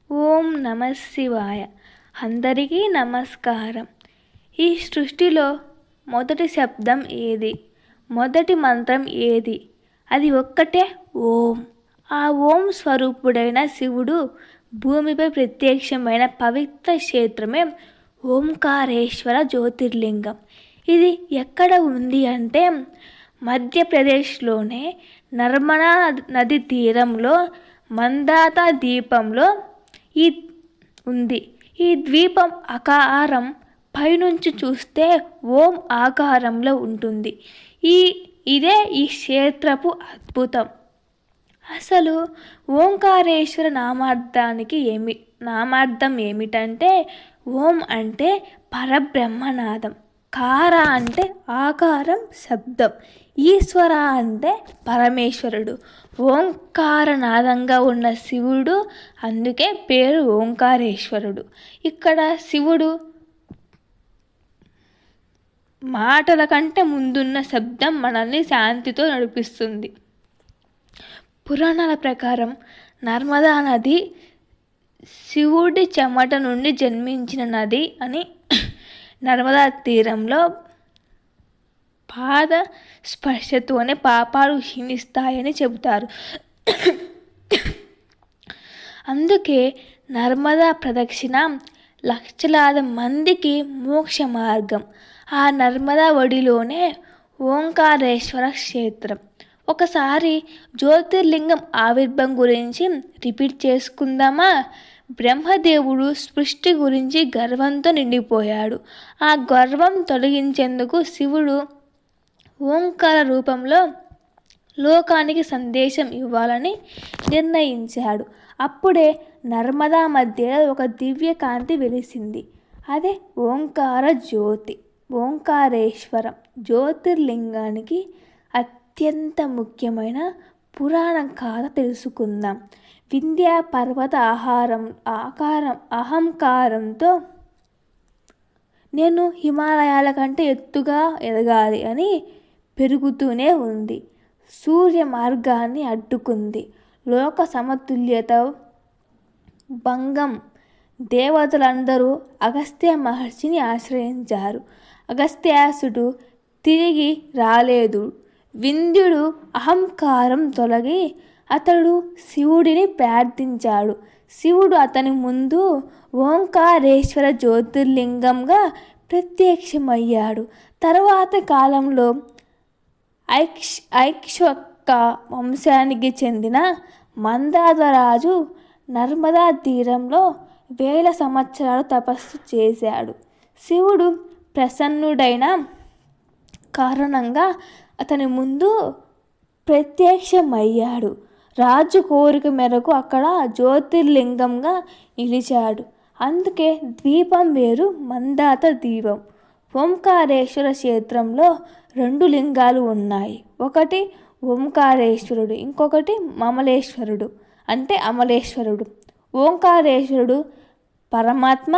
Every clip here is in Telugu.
ఓం నమ శివాయ. అందరికీ నమస్కారం. ఈ సృష్టిలో మొదటి శబ్దం ఏది? మొదటి మంత్రం ఏది? అది ఒక్కటే ఓం. ఆ ఓం స్వరూపుడైన శివుడు భూమిపై ప్రత్యక్షమైన పవిత్ర క్షేత్రమే ఓంకారేశ్వర జ్యోతిర్లింగం. ఇది ఎక్కడ ఉంది అంటే మధ్యప్రదేశ్లోనే నర్మదా నది తీరంలో మందాత ద్వీపంలో ఉంది. ఈ ద్వీపం ఆకారం పైనుంచి చూస్తే ఓం ఆకారంలో ఉంటుంది. ఇదే ఈ క్షేత్రపు అద్భుతం. అసలు ఓంకారేశ్వర నామార్థం ఏమిటంటే ఓం అంటే పరబ్రహ్మనాదం, కార అంటే ఆకారం శబ్దం, ఈశ్వర అంటే పరమేశ్వరుడు, ఓంకారనాదంగా ఉన్న శివుడు, అందుకే పేరు ఓంకారేశ్వరుడు. ఇక్కడ శివుడు మాటల కంటే ముందున్న శబ్దం మనల్ని శాంతితో నడిపిస్తుంది. పురాణాల ప్రకారం నర్మదా నది శివుడి చెమట నుండి జన్మించిన నది అని, నర్మదా తీరంలో పాద స్పర్శతోనే పాపాలు క్షీణిస్తాయని చెబుతారు. అందుకే నర్మదా ప్రదక్షిణ లక్షలాది మందికి మోక్ష మార్గం. ఆ నర్మదా ఒడిలోనే ఓంకారేశ్వర క్షేత్రం. ఒకసారి జ్యోతిర్లింగం ఆవిర్భావం గురించి రిపీట్ చేసుకుందామా? బ్రహ్మదేవుడు సృష్టి గురించి గర్వంతో నిండిపోయాడు. ఆ గర్వం తొలగించేందుకు శివుడు ఓంకార రూపంలో లోకానికి సందేశం ఇవ్వాలని నిర్ణయించాడు. అప్పుడే నర్మదా మధ్యలో ఒక దివ్య కాంతి వెలిసింది. అదే ఓంకార జ్యోతి. ఓంకారేశ్వరం జ్యోతిర్లింగానికి అత్యంత ముఖ్యమైన పురాణ గాథ తెలుసుకుందాం. వింధ్యా పర్వత అహంకారంతో నేను హిమాలయాల కంటే ఎత్తుగా ఎదగాలి అని పెరుగుతూనే ఉంది. సూర్య మార్గాన్ని అడ్డుకుంది. లోక సమతుల్యత భంగం. దేవతలందరూ అగస్త్య మహర్షిని ఆశ్రయించారు. అగస్త్యాసుడు తిరిగి రాలేదు. వింధ్యుడు అహంకారం తొలగి అతడు శివుడిని ప్రార్థించాడు. శివుడు అతని ముందు ఓంకారేశ్వర జ్యోతిర్లింగంగా ప్రత్యక్షమయ్యాడు. తరువాత కాలంలో ఐక్ష్వక వంశానికి చెందిన మందాతరాజు నర్మదా తీరంలో 1000 సంవత్సరాలు తపస్సు చేశాడు. శివుడు ప్రసన్నుడైన కారణంగా అతని ముందు ప్రత్యక్షమయ్యాడు. రాజు కోరిక మేరకు అక్కడ జ్యోతిర్లింగంగా నిలిచాడు. అందుకే ద్వీపం పేరు మందాత ద్వీపం. ఓంకారేశ్వర క్షేత్రంలో 2 లింగాలు ఉన్నాయి. ఒకటి ఓంకారేశ్వరుడు, ఇంకొకటి మమలేశ్వరుడు అంటే అమలేశ్వరుడు. ఓంకారేశ్వరుడు పరమాత్మ,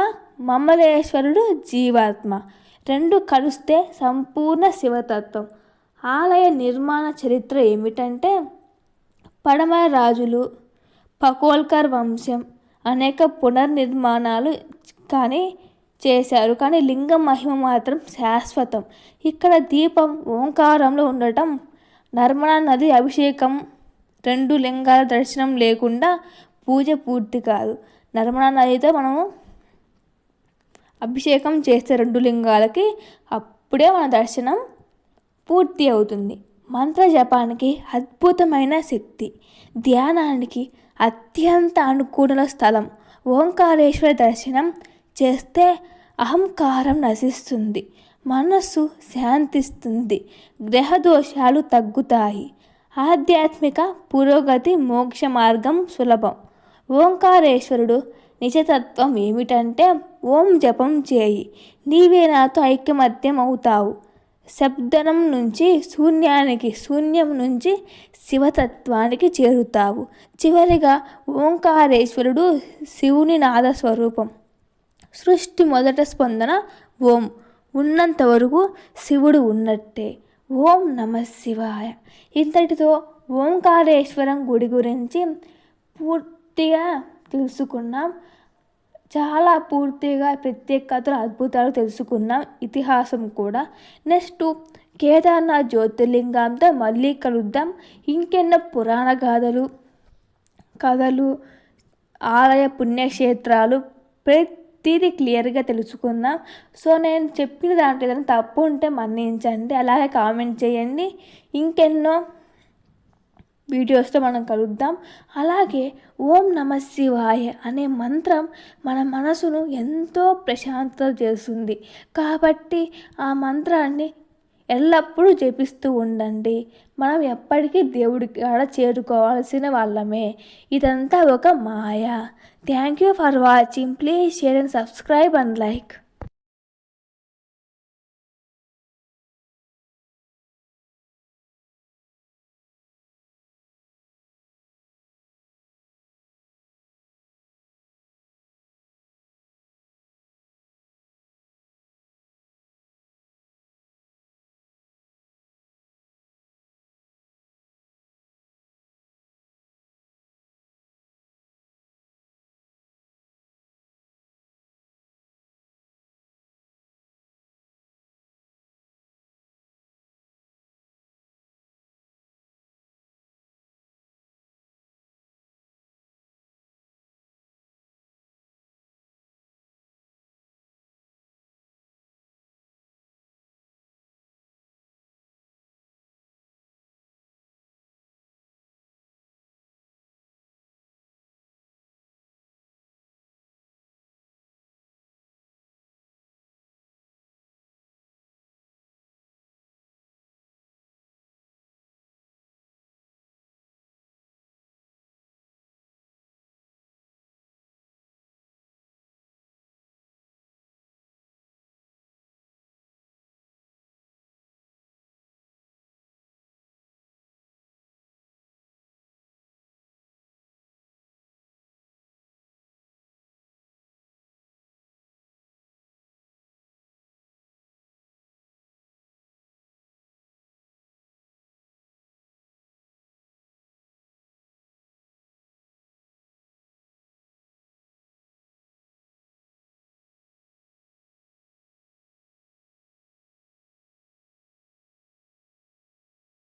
మమలేశ్వరుడు జీవాత్మ. 2 కలిస్తే సంపూర్ణ శివతత్వం. ఆలయ నిర్మాణ చరిత్ర ఏమిటంటే పడమర రాజులు, పకోల్కర్ వంశం అనేక పునర్నిర్మాణాలు చేశారు. కానీ లింగం మహిమ మాత్రం శాశ్వతం. ఇక్కడ దీపం ఓంకారంలో ఉండటం, నర్మదా నది అభిషేకం, 2 లింగాల దర్శనం లేకుండా పూజ పూర్తి కాదు. నర్మదా నదితో మనము అభిషేకం చేస్తే 2 లింగాలకి అప్పుడే మన దర్శనం పూర్తి అవుతుంది. మంత్ర జపానికి అద్భుతమైన శక్తి, ధ్యానానికి అత్యంత అనుకూల స్థలం. ఓంకారేశ్వర దర్శనం చేస్తే అహంకారం నశిస్తుంది, మనస్సు శాంతిస్తుంది, గ్రహ దోషాలు తగ్గుతాయి, ఆధ్యాత్మిక పురోగతి, మోక్ష మార్గం సులభం. ఓంకారేశ్వరుడు నిజతత్వం ఏమిటంటే ఓం జపం చేయి, నీవే నాతో ఐక్యమత్యం అవుతావు. శబ్దం నుంచి శూన్యానికి, శూన్యం నుంచి శివతత్వానికి చేరుతావు. చివరిగా ఓంకారేశ్వరుడు శివుని నాద స్వరూపం. సృష్టి మొదట స్పందన ఓం. ఉన్నంత వరకు శివుడు ఉన్నట్టే. ఓం నమ శివాయ. ఇంతటితో ఓంకారేశ్వరం గుడి గురించి పూర్తిగా తెలుసుకున్నాం. చాలా పూర్తిగా ప్రత్యేకతలు, అద్భుతాలు తెలుసుకున్నాం, ఇతిహాసం కూడా. నెక్స్ట్ కేదార్నాథ్ జ్యోతిర్లింగంతో మళ్ళీ కలుద్దాం. ఇంకెన్నో పురాణ కథలు, ఆలయ పుణ్యక్షేత్రాలు ప్రతిదీ క్లియర్గా తెలుసుకుందాం. సో నేను చెప్పిన దాంట్లో ఏదైనా తప్పు ఉంటే మన్నించండి, అలాగే కామెంట్ చేయండి. ఇంకెన్నో వీడియోస్తో మనం కలుద్దాం. అలాగే ఓం నమ శివాయ అనే మంత్రం మన మనసును ఎంతో ప్రశాంతత చేస్తుంది. కాబట్టి ఆ మంత్రాన్ని ఎల్లప్పుడూ జపిస్తూ ఉండండి. మనం ఎప్పటికీ దేవుడి కాడ చేరుకోవాల్సిన వాళ్ళమే. ఇదంతా ఒక మాయ. Thank you for watching. Please share and subscribe and like.